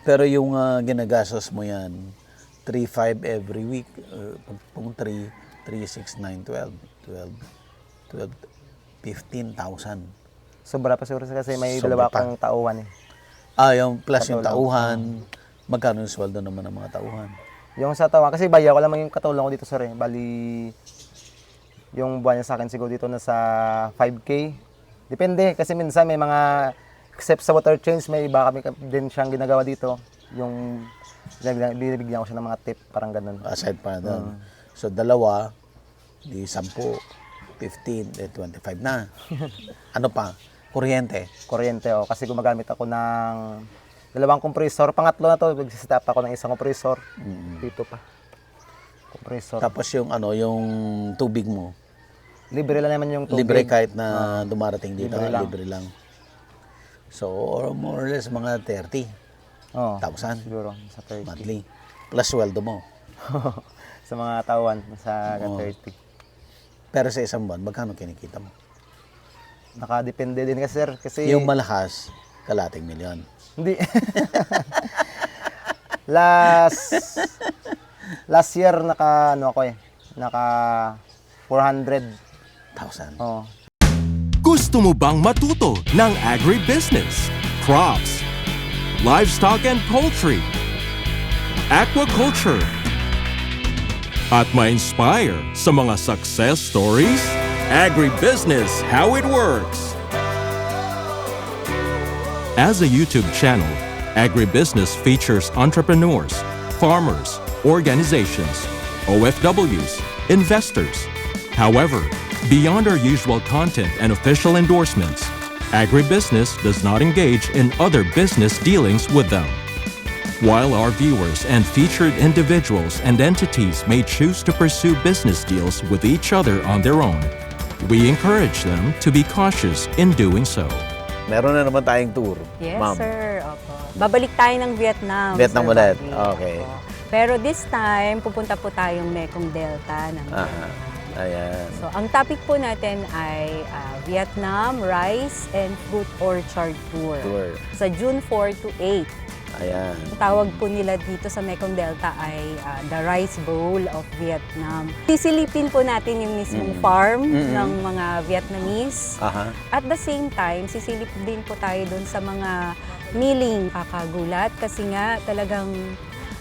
Pero yung ginagastos mo yan, 3,500 every week, kung 3, 3, 6, 9, 12, 12, 15,000. Sobra pa siguro kasi may Sobra dalawa pa. akong tauhan eh. Yung plus yung Katulong. tauhan, magkano yung sweldo naman ng mga tauhan? Yung sa tauhan, kasi bayaw ko lang yung katulong ko dito sir eh. Bali, yung buwan niya sa akin siguro dito nasa 5K. Depende, kasi minsan may mga, except sa water change, may iba kami din siyang ginagawa dito. Yung, binibigyan ko siya ng mga tip, parang ganun. Aside pa doon. So, dalawa, di 10, 15, 25 na. Ano pa? Kuryente. Kuryente oh, kasi gumagamit ako ng dalawang compressor. Pangatlo na to, mag-stop ako ng isang compressor. Dito pa. Compressor. Tapos yung yung tubig mo. Libre lang naman yung tubig. Libre kahit na dumarating dito, libre lang. libre lang. So, or more or less mga 30,000 Oh, siguro sa 30. monthly. Plus sweldo mo. Sa mga tauhan, sa 30. Pero sa isang buwan, magkano kinikita mo? Nakadepende din kasi sir, kasi Yung malakas, kalating milyon. hindi. last year naka naka 400. 1,000. Oh. Gusto mo bang matuto ng agribusiness, crops, livestock and poultry, aquaculture, at ma-inspire sa mga success stories? Agribusiness, how it works. As a YouTube channel, Agribusiness features entrepreneurs, farmers, organizations, OFWs, investors. However, beyond our usual content and official endorsements, Agribusiness does not engage in other business dealings with them. While our viewers and featured individuals and entities may choose to pursue business deals with each other on their own, we encourage them to be cautious in doing so. Meron na naman tayong tour, Yes, ma'am. sir. Opo. Babalik tayo ng Vietnam. Vietnam Sir ulit. Bobby. Okay. Opo. Pero this time, pupunta po tayong Mekong Delta ng Vietnam. Ayan. So, ang topic po natin ay Vietnam Rice and Fruit Orchard Tour. Tour. Sa June 4 to 8. Ayan. Ang tawag po nila dito sa Mekong Delta ay the Rice Bowl of Vietnam. Sisilipin po natin yung mismong farm ng mga Vietnamese. Aha. At the same time, sisilip din po tayo doon sa mga milling kakagulat kasi nga talagang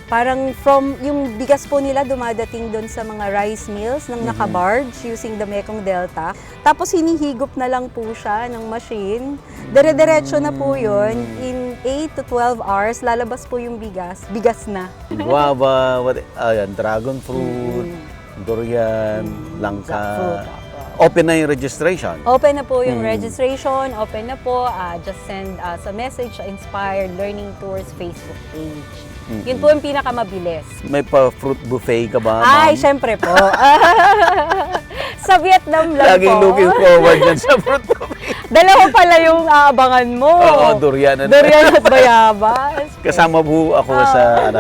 parang from yung bigas po nila dumadating doon sa mga rice mills ng nakabarge using the Mekong Delta. Tapos hinihigop na lang po siya ng machine. Dire-diretso na po yun. In 8 to 12 hours, lalabas po yung bigas. Bigas na. Guava, ayan, dragon fruit, durian, langka. Jackfruit. Open na yung registration. Open na po yung registration. Open na po. Just send us a message sa Inspired Learning Tours Facebook page. Yun po yung pinakamabilis. May pa-fruit buffet ka ba, Ay, ma'am? syempre po. Sa Vietnam lang Laging po. looking forward yan sa fruit buffet. Dalawa pala yung aabangan mo. Oo, durian at Durian at bayabas. Kasama po ako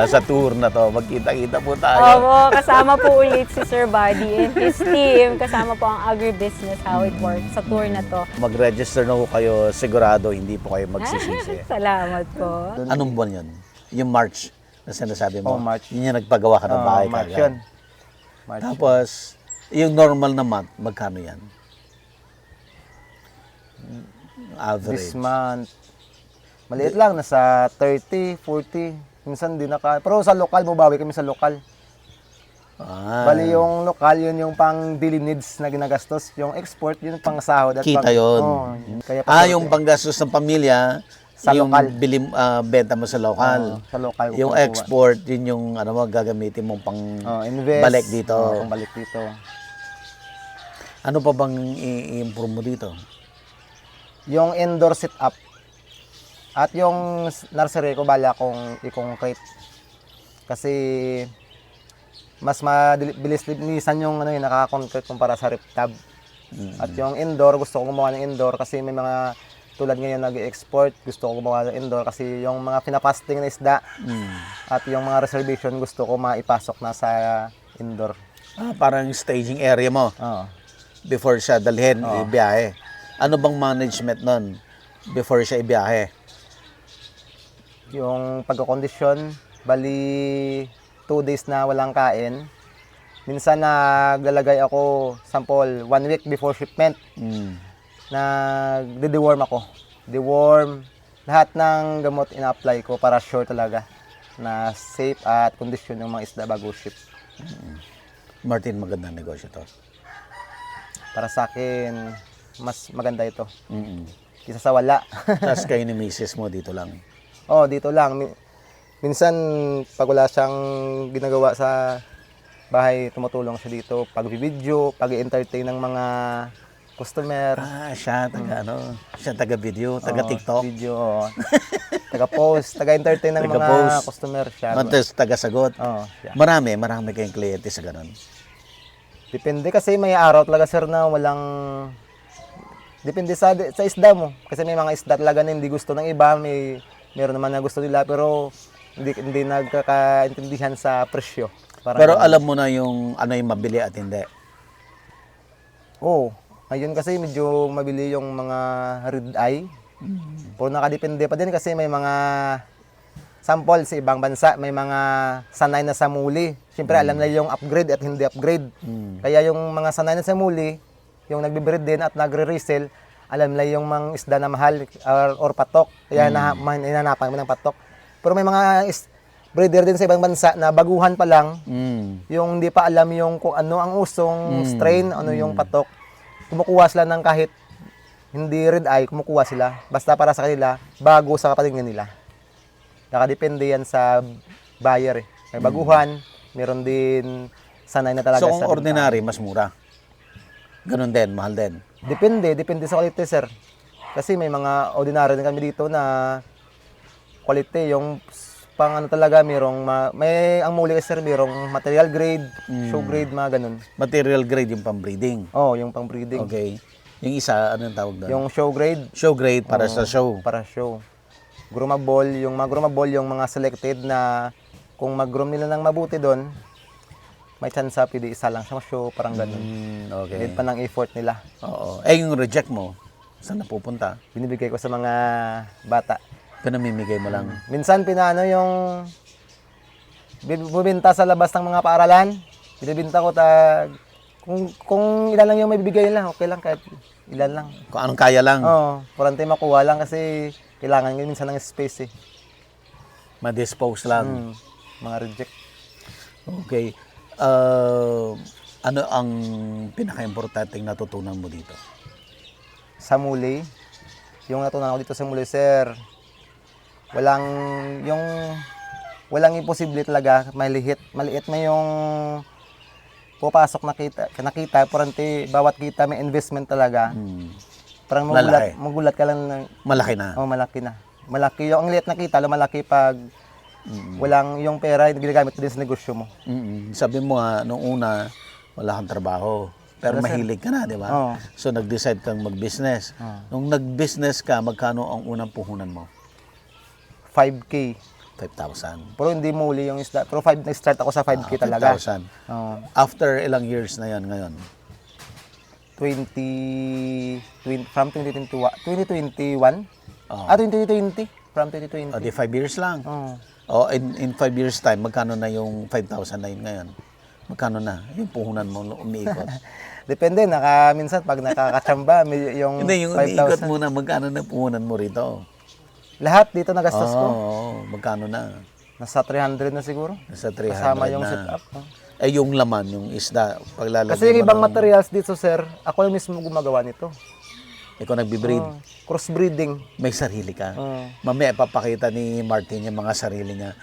sa tour na to. Magkita-kita po tayo. Oo, kasama po ulit si Sir Buddy and his team. Kasama po ang agribusiness, how it works sa tour na to. Mag-register na po kayo. Sigurado, hindi po kayo magsisisi. Salamat po. Anong buwan yun? Yung March na sinasabi mo? Oh, March. Yun yung nagpagawa ka ng bahay March kagad. yun. March. Tapos, yung normal na month, magkano yan? Average. This month, maliit lang, nasa 30, 40. Minsan di pero sa lokal, bumabawi kami sa lokal. Bali yung lokal, yun yung pang daily needs na ginagastos. Yung export, yun pang sahod. At Kita yun. Kaya Yung panggastos ng pamilya, Sa yung lokal. benta mo sa lokal. sa lokal. Yung kukuha. export, yun yung gagamitin mong pang Invest. balik dito. Pang balik dito. Ano pa bang i-improve mo dito? Yung indoor setup. At yung nursery ko, bala kong i-concrete. Kasi mas mabilis linisan yung naka-concrete kumpara sa roof tub. At yung indoor, gusto ko gumawa ng indoor kasi may mga tulad ngayon nag-export, gusto ko gumawa ng indoor kasi yung mga pinapasting na isda at yung mga reservation gusto ko maipasok na sa indoor. Parang staging area mo Oo. before siya dalhin, ibiyahe. Ano bang management nun before siya ibiyahe? Yung pagkakondisyon, bali 2 days na walang kain. Minsan naglalagay ako, sample, 1 week before shipment, nagde-deworm ako. Deworm, lahat ng gamot ina-apply ko para sure talaga na safe at kondisyon yung mga isda bago ship. Martin, magandang negosyo to. Para sa akin, mas maganda ito. Kisa sa wala. Tapos kayo ni misis mo dito lang. Oh, dito lang. Minsan, pag wala siyang ginagawa sa bahay, tumutulong siya dito. Pag-video, pag-entertain ng mga customer. Siya taga siya taga video, taga Oh, TikTok. Video, oh. Taga-post, taga-entertain ng mga Taga-post. customer siya. Mantes, taga sagot. Oh, siya. Marami kayong kliyente sa ganun. Depende kasi may araw talaga sir na walang... Depende sa isda mo. Kasi may mga isda talaga na hindi gusto ng iba. Meron naman na gusto nila pero hindi nagkakaintindihan sa presyo. Parang Pero alam mo na yung ano yung mabili at hindi. Oo. Ngayon kasi medyo mabili yung mga red eye. Pero nakadepende pa din kasi may mga sample sa ibang bansa, may mga sanay na sa muli. Siyempre alam na yung upgrade at hindi upgrade. Kaya yung mga sanay na sa muli, yung nagbe-breed din at nagre-resell, alam na yung mga isda na mahal or patok. Kaya hinanapan mo ng patok. Pero may mga breeder din sa ibang bansa na baguhan pa lang, yung hindi pa alam yung kung ano ang usong strain, ano yung patok. Kumukuha sila ng kahit hindi red eye, kumukuha sila. Basta para sa kanila, bago sa kapatingin nila. Nakadepende yan sa buyer. May baguhan, meron din sanay na talaga So kung sa ordinary, mas mura. Ganun din, mahal din. Depende sa quality, sir. Kasi may mga ordinary din kami dito na quality, yung pang ano talaga, may ang muli kasi sir, mayroong material grade, show grade, mga ganun. Material grade yung pang-breeding. Oh, yung pang breeding. Okay. Yung isa, ano yung tawag doon? Yung show grade, Show grade para sa show. para show. Groomable, yung mga groomable, yung mga selected na kung mag-groom nila ng mabuti doon, may chance pwede isa lang siya show, parang ganun. Okay. Need pa ng effort nila. Oo. Eh, yung reject mo, saan napupunta? Binibigay ko sa mga bata. Pinamimigay mo lang. Minsan pinano yung bubinta sa labas ng mga paaralan. Binibinta ko kung ilan lang yung may bibigay nila, okay lang kahit ilan lang. Kung anong kaya lang. Oo, kurante makuha lang kasi kailangan nyo minsan ng space eh. Ma-dispose lang. Mga reject. Okay. Ano ang pinaka-importanting natutunan mo dito? Sa muli, yung natunan ko dito sa muli, sir, walang imposible talaga, maliit may yung pupasok nakita, parang bawat kita may investment talaga. Parang magulat ka lang Malaki na. malaki na. Malaki yung ang liit na kita, lumalaki pag walang yung pera ginagamit din sa negosyo mo. Sabi mo nga, nung una, wala kang trabaho. Pero mahilig ka na, di ba? Oo. So, nag-decide kang mag-business. Nung nag-business ka, magkano ang unang puhunan mo? 5K. 5,000. Pero hindi muli yung isda. Pero nag-start ako sa 5K talaga. 5,000. Oo. After ilang years na yan ngayon? From 2021? Oo. 2020. From 2020. O, di 5 years lang. Oo. O, in 5 years time, magkano na yung 5,000 na yun ngayon? Magkano na? Yung puhunan mo umiikot. Depende, minsan pag nakakatsamba, yung Hindi, yung umiikot 5,000. muna, magkano na puhunan mo rito? Lahat dito nagastos ko. Oo, magkano na? Nasa 300 na siguro. Nasa 300 Kasama yung na. setup. Eh, yung laman, yung isda, paglalagay Kasi yung mo ibang ng- materials dito, sir, ako yung mismo gumagawa nito. Ikaw nagbe-breed, Crossbreeding. may sarili ka. Oo. Mamaya papakita ni Martin yung mga sarili niya.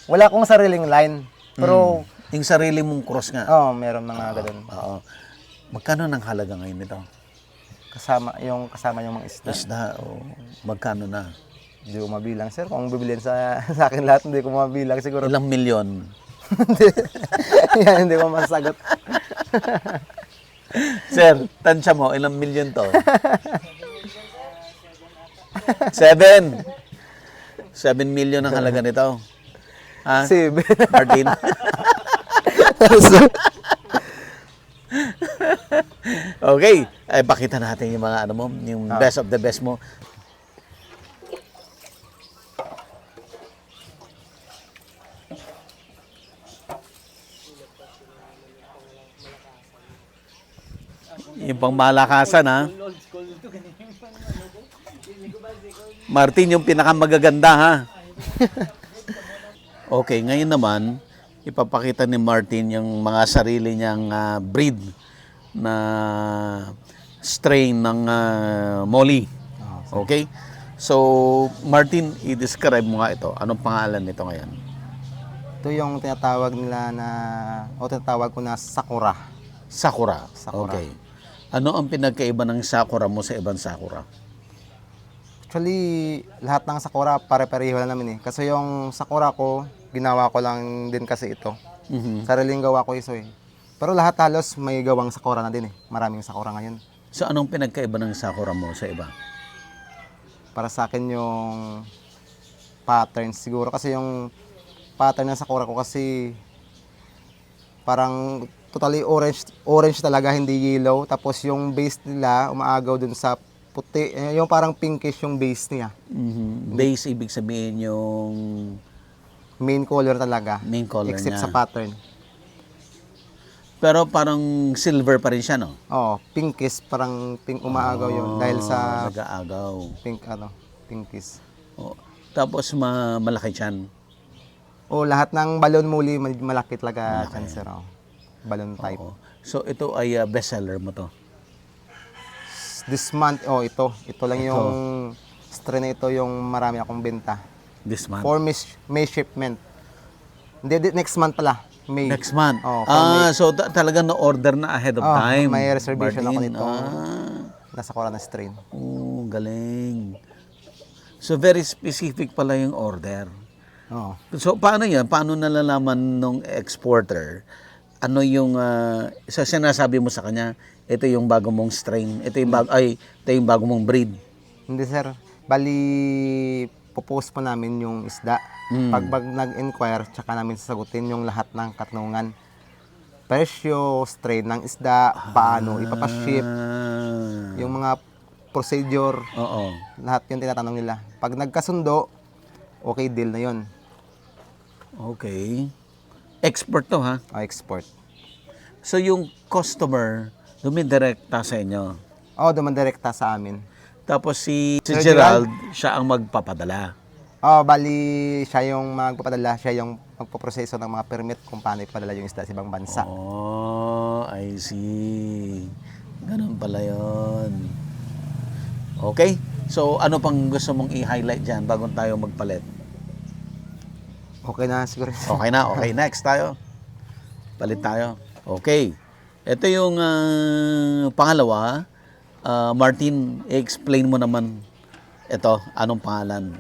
Wala akong sariling line. Pero, Yung sarili mong cross nga. meron mga ganun. Oo. Magkano ng halaga ngayon nito? Kasama yung mga isda. Isda, o magkano na? Hindi ko mabilang, sir. Kung bibilin sa akin lahat, hindi ko mabilang siguro. Ilang milyon? Yan, hindi ko masagot. Sir, tansya mo, ilang milyon to? 7. 7 million ang halaga nito. Ha? Sib. Martin? Okay. Ay, pakita natin yung mga ano mo, yung best of the best mo. Yung pang malakasan, ha? Martin, yung pinakamagaganda, ha? Okay, ngayon naman, ipapakita ni Martin yung mga sarili niyang breed na strain ng Molly. Okay? So, Martin, i-describe mo nga ito. Anong pangalan nito ngayon? Ito yung tinatawag nila na, o tinatawag ko na Sakura. Sakura. Sakura. Okay. Ano ang pinagkaiba ng Sakura mo sa ibang Sakura? Actually, lahat ng Sakura pare-pareho lang namin eh. Kasi yung Sakura ko, ginawa ko lang din kasi ito. Sariling gawa ko iso eh. Pero lahat halos may gawang Sakura na din eh. Maraming Sakura ngayon. So, anong pinagkaiba ng Sakura mo sa iba? Para sa akin yung pattern siguro. Kasi yung pattern ng Sakura ko kasi parang totally orange talaga, hindi yellow. Tapos yung base nila umaagaw dun sa puti, yung parang pinkish yung base niya. Base, ibig sabihin yung Main color talaga. main color Except niya. sa pattern. Pero parang silver pa rin siya, no? Oo, pinkish, parang pink umaagaw yun. Dahil sa Nag-aagaw. pinkish. Oh. Tapos malaki siyan. O lahat ng balon muli malaki talaga cancer. Oh. Balon type. Oo. So, ito ay bestseller mo to. This month, ito lang yung strain na ito yung marami akong benta. This month. For May shipment. Hindi, next month pala. May. Next month. Oh, for May. So talagang na-order na ahead of time. May reservation ako Martin. nito. Nasa Corona strain. Oh, galing. So very specific pala yung order. Oo. So paano yan? Paano nalalaman nung exporter? Ano yung sa sinasabi mo sa kanya? Ito yung bago mong strain. Ito yung bago mong breed. Hindi sir. Bali, popost po namin yung isda. Pag nag-inquire, tsaka namin sasagutin yung lahat ng katanungan. Presyo, strain ng isda, paano ipapaship, yung mga procedure, Oo. lahat yung tinatanong nila. Pag nagkasundo, okay, deal na yun. Okay. Export to, ha? O export. So yung customer, dumidirekta sa inyo. O, dumandirekta sa amin. Tapos si Sir Gerald, siya ang magpapadala. O, bali, siya yung magpapadala, siya yung magpoproseso ng mga permit kung paano ipadala yung isda sa ibang bansa. Oh, I see. Ganun pala yun. Okay. So, ano pang gusto mong i-highlight dyan bago tayo magpalit? Okay na siguro. Okay na. Okay, next tayo. Palit tayo. Okay. Ito yung pangalawa. Martin, i-explain mo naman ito. Anong pangalan?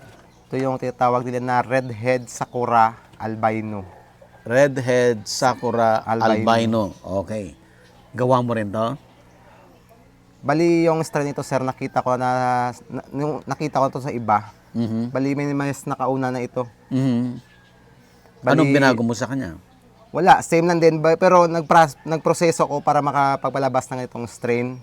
Ito yung tinatawag nila na Redhead Sakura Albino. Redhead Sakura Albino. Albino. Okay. Gawa mo rin to? Bali yung strain nito sir, nakita ko nakita ko to sa iba. Bali may mas nakauna na ito. Bali, Anong binago mo sa kanya? Wala, same lang din pero nagproseso ko para makapagpalabas ng itong strain.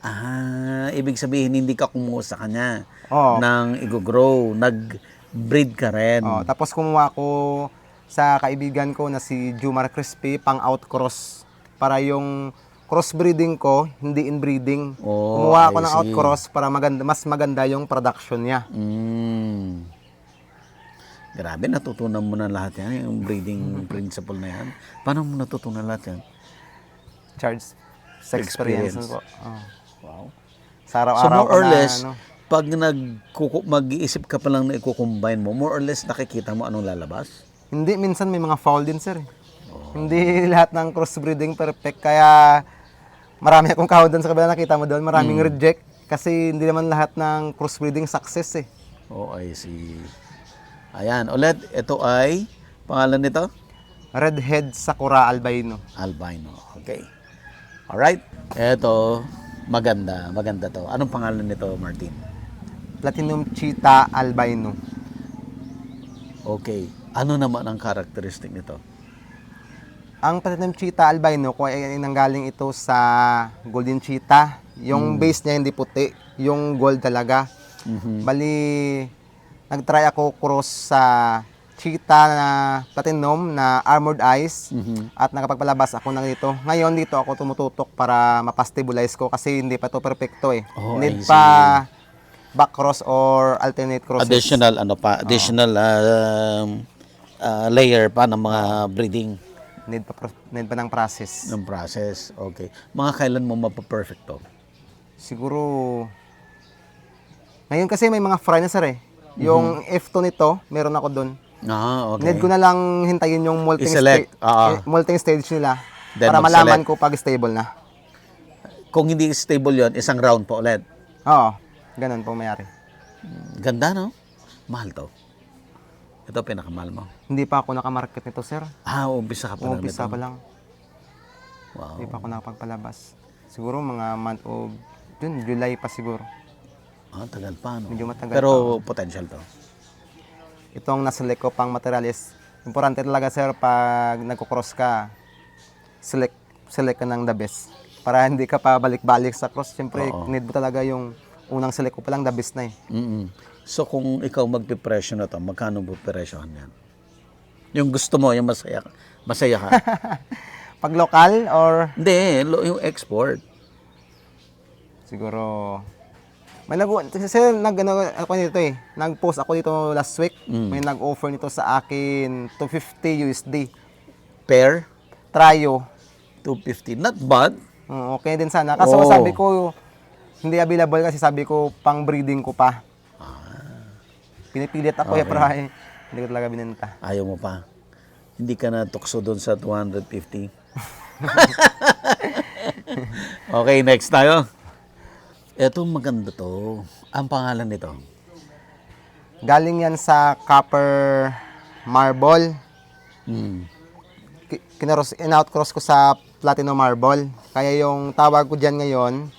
Ibig sabihin hindi ka kumuha sa kanya Oo. ng i-grow, nag-breed ka rin. Tapos kumuha ko sa kaibigan ko na si Jumar Crispy pang outcross para yung crossbreeding ko, hindi inbreeding. Kumuha ako ng outcross para mas maganda yung production niya. Grabe, natutunan mo na lahat yan, yung breeding principle na yan. Paano mo natutunan lahat yan? Charge sa experience Experience. po. Wow. Sa So araw-araw more ko or na, less, pag mag-iisip ka pa lang na i-combine mo, more or less nakikita mo anong lalabas? Hindi, minsan may mga foul din sir. Hindi lahat ng crossbreeding perfect. Kaya marami akong kahon doon sa kabila, nakita mo doon. Maraming reject. Kasi hindi naman lahat ng crossbreeding success eh. Oh, I see. Ayan, ulit, ito ay, pangalan nito? Redhead Sakura Albino. Albino. Okay. Alright. Ito, maganda. Maganda to. Anong pangalan nito, Martin? Platinum Cheetah Albino. Okay. Ano naman ang characteristic nito? Ang Platinum Cheetah Albino ko ay nanggaling ito sa Golden Cheetah. Yung base niya hindi puti, yung gold talaga. Bali, nag-try ako cross sa Cheetah na Platinum na armored ice at nakapagpalabas ako ng dito. Ngayon dito ako tumututok para mapastabilize ko kasi hindi pa to perfecto eh. Oh, Need I see. pa back cross or alternate crosses. Additional layer pa ng mga breeding Need pa ng process. ng process. Okay. Mga kailan mo mapaperfecto? Siguro ngayon kasi may mga fry na sir eh. Yung F2 nito, meron ako doon. Okay. Need ko na lang hintayin yung I-select. molting stage nila Then para mag-select. malaman ko pag stable na. Kung hindi stable yon, isang round po ulit. Oo, ganun po mayari. Ganda, no? Mahal to. Ito pinakamahal mo. Hindi pa ako nakamarket nito, sir. Umpisa ka pa lang Umpisa nito. pa lang. Wow. Hindi pa ako nakapagpalabas. Siguro mga month of July pa siguro. Tagal pa, no? Medyo matagal Pero potential to. Itong naselect ko pang materialis. Importante talaga, sir, pag nagko-cross ka, select ka ng the best. Para hindi ka pa balik-balik sa cross. Siyempre, need mo talaga yung unang select ko pa lang the best na eh. So kung ikaw magpipresyo na to, magkano mo presyohan yan? Yung gusto mo, yung masaya ka. Pag lokal or Hindi, yung export. siguro may nag-post ako dito last week. May nag-offer nito sa akin 250 USD. Pair, Trio. 250. Not bad. Okay din sana. Kaso Oh. sabi ko hindi available kasi sabi ko pang breeding ko pa. Pinipilit ako pero hindi ko talaga binenta. Ayaw mo pa. Hindi ka na tukso doon sa 250. Okay, next tayo. Ito maganda to. Ang pangalan nito. Galing yan sa copper marble. In-outcross ko sa platinum marble. Kaya yung tawag ko dyan ngayon,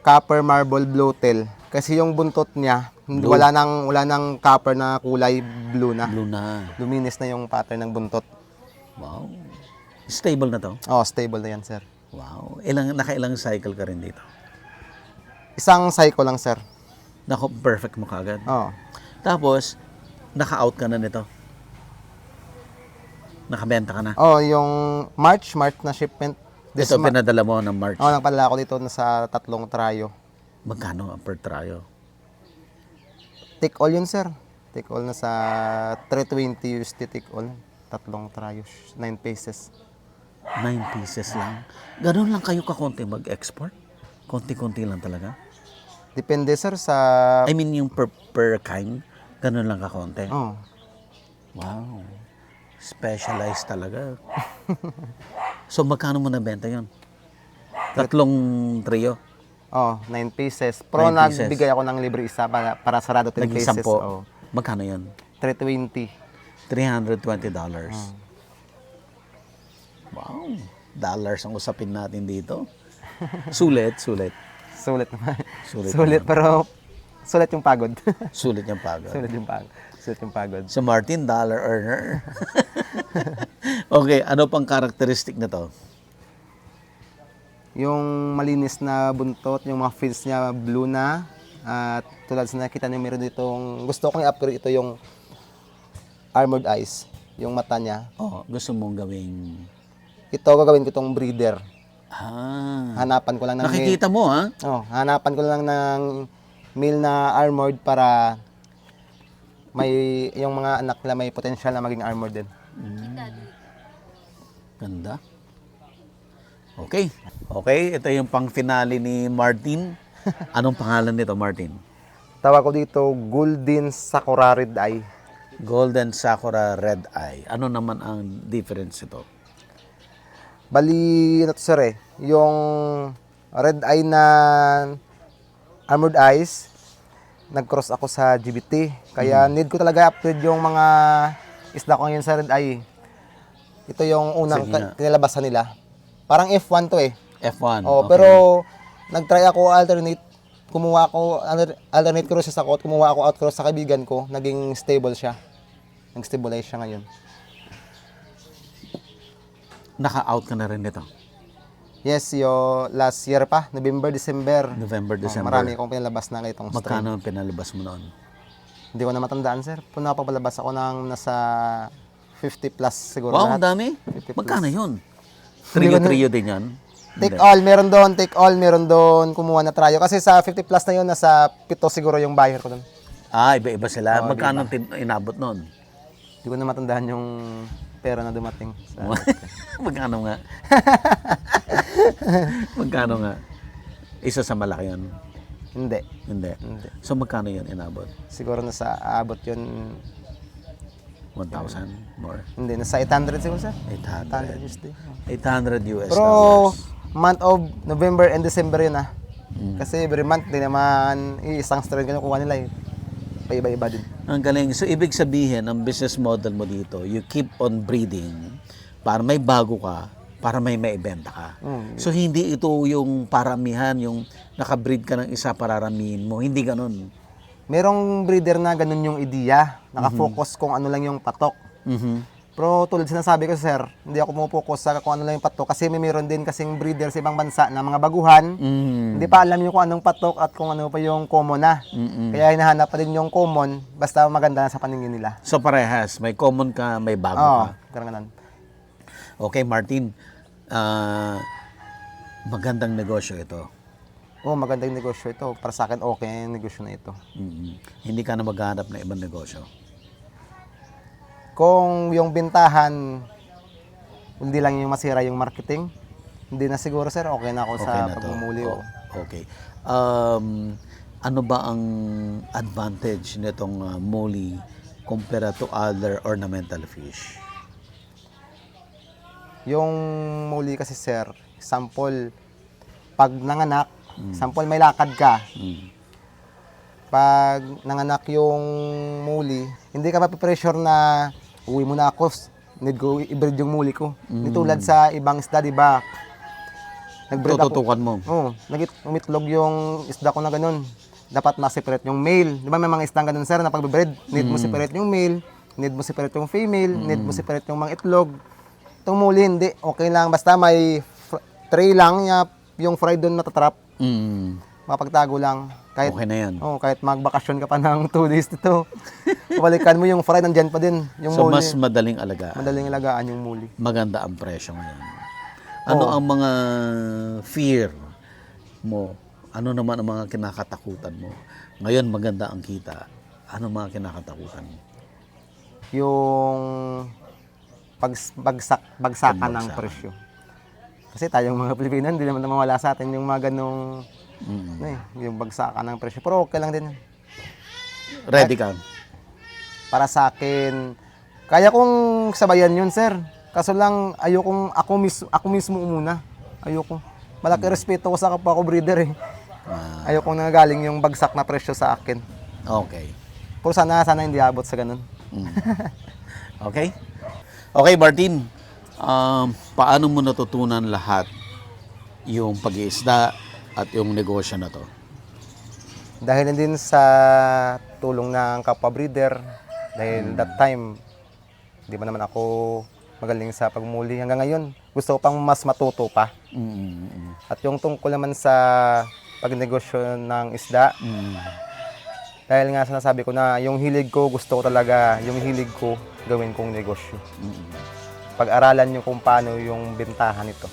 copper marble blue-tail. Kasi yung buntot niya, wala nang copper na kulay blue na. Blue na. Luminis na yung pattern ng buntot. Wow. Stable na to? Oh, stable na yan, sir. Wow. Nakailang cycle ka rin dito? Isang cycle lang, sir. Nako, perfect mo kagad. Oh. Tapos, naka-out ka na nito? Nakabenta ka na? Oh, yung March na shipment. Ito, pinadala mo ng March. Oh, nagpadala ako dito sa 3 trio. Magkano ang per tryo? Take all yun, sir. Take all na sa 320 USD take all. 3 trios, 9 pieces. 9 pieces lang. Ganun lang kayo kakonti mag-export? Konti-konti lang talaga? Depende, sir, sa... I mean, yung per kind, ganun lang kakonti? Oh. Wow. Specialized talaga. So, magkano mo nabenta yun? 3 trio? Oh, 9 pieces. Pero 9 pieces. nagbigay ako ng libre isa para sarado 10 Naging pieces. 10. Oh. Magkano yun? 320. $320. Wow. Dollars ang usapin natin dito. Sulit. Sulit naman. Sulit Sulit, pero sulit yung pagod. Sulit yung pagod. Sulit yung pagod. So Martin, dollar earner. Okay, ano pang karakteristik na to? Yung malinis na buntot, yung mga fins niya blue na. At tulad sa nakita niyo, meron ditong, gusto kong i-upgrade ito yung armored eyes, yung mata niya. Gusto mong gawing... Ito, gagawin ko itong breeder. Hanapan ko lang ng Nakikita mo, ha? hanapan ko lang ng male na armored para may yung mga anak nila may potential na maging armored din. Ganda. Okay. Okay, ito yung pang finale ni Martin. Anong pangalan nito, Martin? Tawag ko dito Golden Sakura Red Eye. Golden Sakura Red Eye. Ano naman ang difference ito? Bali, ano to, sir, yung red eye na armored eyes, nag-cross ako sa GBT. Kaya need ko talaga upgrade yung mga isda ko ngayon sa red eye. Ito yung unang kinalabasan nila. Parang F1 to F1. Oh, okay. pero nag-try ako alternate. Kumuha ako alternate crosses ako at kumuha ako out cross sa kaibigan ko. Naging stable siya. Nag-stabilize siya ngayon. Naka-out ka na rin nito? Yes, last year pa, November, December. November, December. Marami akong pinalabas na itong strain. Magkano ang pinalabas mo noon? Hindi ko na matandaan, sir. Kung napapalabas ako ng nasa 50 plus siguro Wow, ang lahat. dami. 50 plus. Magkano yun? Hindi ko na- Trio din yan? Take all, meron doon. Take all, meron doon. Kumuha na tryo. Kasi sa 50 plus na yun, nasa 7 siguro yung buyer ko doon. Ah, iba-iba sila. Oo, Magkano inabot nun? Hindi ko na matandaan yung pera na dumating. Magkano nga? Magkano nga? Isa sa malaki yun? Hindi. Hindi. Hindi. So magkano yun inabot? Siguro nasa aabot yun. 1,000 more? Hindi, nasa 800 siguro, sir. 800 800. USD. 800 US Pero dollars. month of November and December yun Kasi every month, di naman isang strain kinukuha nila eh. Paiba-iba din. Ang galing. So ibig sabihin, ang business model mo dito, you keep on breeding para may bago ka, para may maibenta ka. So hindi ito yung paramihan, yung nakabreed ka ng isa pararamihin mo. Hindi ganun. Merong breeder na ganun yung ideya. Nakafocus kung ano lang yung patok. Pero tulad sinasabi ko, sir, hindi ako pumupokus sa kung ano lang yung patok kasi may meron din kasing breeder sa ibang bansa na mga baguhan. Hindi pa alam yung kung anong patok at kung ano pa yung common na. Kaya hinahanap pa din yung common basta maganda na sa paningin nila. So parehas, may common ka, may bago Oo, ka. ganun. Okay, Martin. Magandang negosyo ito. Oo, magandang negosyo ito. Para sa akin, okay yung negosyo na ito. Hindi ka na maghanap ng ibang negosyo. Kung yung bintahan, hindi lang yung masira yung marketing, hindi na siguro, sir, okay na ako Okay sa na to. pagmumuli. Oh, okay. Ano ba ang advantage nitong muli kumpara to other ornamental fish? Yung muli kasi, sir, sample, pag nanganak, sample may lakad ka, pag nanganak yung muli, hindi ka mapipressure na uwi mo na ako, need ko i-breed yung muli ko. Hindi tulad sa ibang isda, di ba? Nag-breed ako. Tututukan mo. Oo, umitlog yung isda ko na ganun. Dapat ma-separate yung male. Di ba may mga isdang ganun, sir, na pag-breed, need mo separate yung male, need mo separate yung female, need mo separate yung mga itlog. Itong muli, hindi. Okay lang. Basta may tray lang, yung fry doon natatrap. Mapagtago lang. Kahit, Okay na yan. oh, kahit magbakasyon ka pa ng 2 days dito. Balikan mo yung fry, nandyan pa din. Yung So muli. mas madaling alagaan. Madaling alagaan yung muli. Maganda ang presyo ngayon. Ano ang mga fear mo? Ano naman ang mga kinakatakutan mo? Ngayon maganda ang kita. Ano mga kinakatakutan mo? Yung bagsakan ng presyo. Kasi tayong mga Pilipino, hindi naman mawala sa atin yung mga ganong, yung bagsakan ng presyo. Pero okay lang din. Ready ka? Para sa akin, kaya kong sabayan yun, sir. Kaso lang, ayokong ako mismo umuna. Ayoko. Malaki respeto ko sa kapwa ko breeder eh. Ayokong nanggaling yung bagsak na presyo sa akin. Okay. Pero sana hindi abot sa ganun. Okay? Okay, Martin. Paano mo natutunan lahat yung pag-iisda at yung negosyo na to? Dahil din sa tulong ng kapwa breeder, dahil that time, di ba naman ako magaling sa pagmuli. Hanggang ngayon, gusto ko pang mas matuto pa. At yung tungkol naman sa pagnegosyo ng isda, dahil nga sinasabi ko na yung hilig ko, gusto ko talaga, yung hilig ko, gawin kong negosyo. Pag-aralan nyo kung paano yung bentahan nito.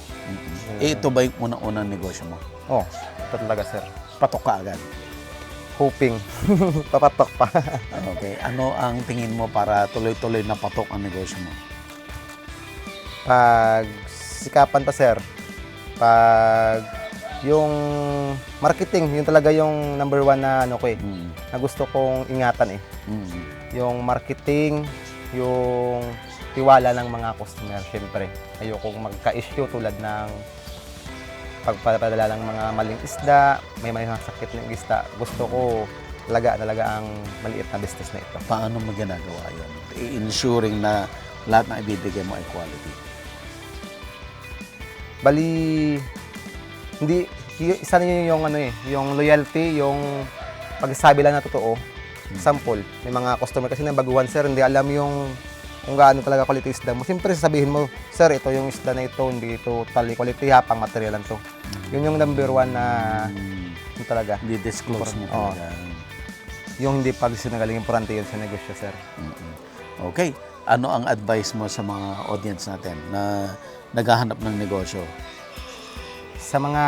Ito ba yung unang-unang negosyo mo? Oh, ito talaga, sir. Patok ka agad. Hoping. Papatok pa. Okay. Ano ang tingin mo para tuloy-tuloy na patok ang negosyo mo? Pag sikapan pa, sir. Pag yung marketing, yun talaga yung number 1 na ano ko eh. Na gusto kong ingatan eh. Yung marketing, yung tiwala ng mga customer, syempre. Ayokong magka-issue tulad ng pagpapadala ng mga maling isda, may mga sakit ng isda. Gusto ko talaga ang maliit na business na ito. Paano mo ginagawa yun? I-ensuring na lahat na ibibigay mo ay quality. Bali, hindi, isa na yung ano eh, yung loyalty, yung pagsasabi lang na totoo. Example, may mga customer kasi na baguhan, sir, hindi alam yung kung gaano talaga quality isda mo. Siyempre, sasabihin mo, sir, ito yung isda na ito, hindi ito totally quality, pang material lang to. Yun yung number 1 na yun talaga. Hindi disclose mo Oo. talaga. yung hindi pagsinungaling, importante yun sa negosyo, sir. Okay. Ano ang advice mo sa mga audience natin na naghahanap ng negosyo? Sa mga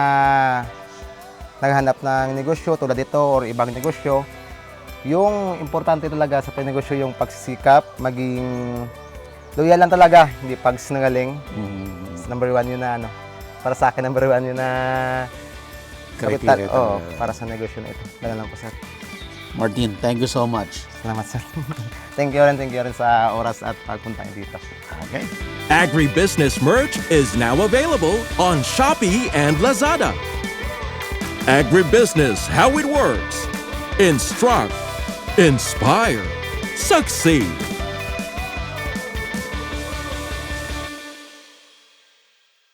naghahanap ng negosyo tulad ito or ibang negosyo, yung importante talaga sa pagnegosyo yung pagsisikap, maging loyal lang talaga, hindi pagsinungaling. Number one yun na ano. Para sa akin, number one yun na Criteria Oo, talaga. para sa negosyo na ito. Ganun lang po, sir. Martin, thank you so much. Salamat, sir. Thank you rin sa oras at pagpunta dito. Okay. Agribusiness merch is now available on Shopee and Lazada. Agribusiness, how it works. Instruct, inspire, succeed.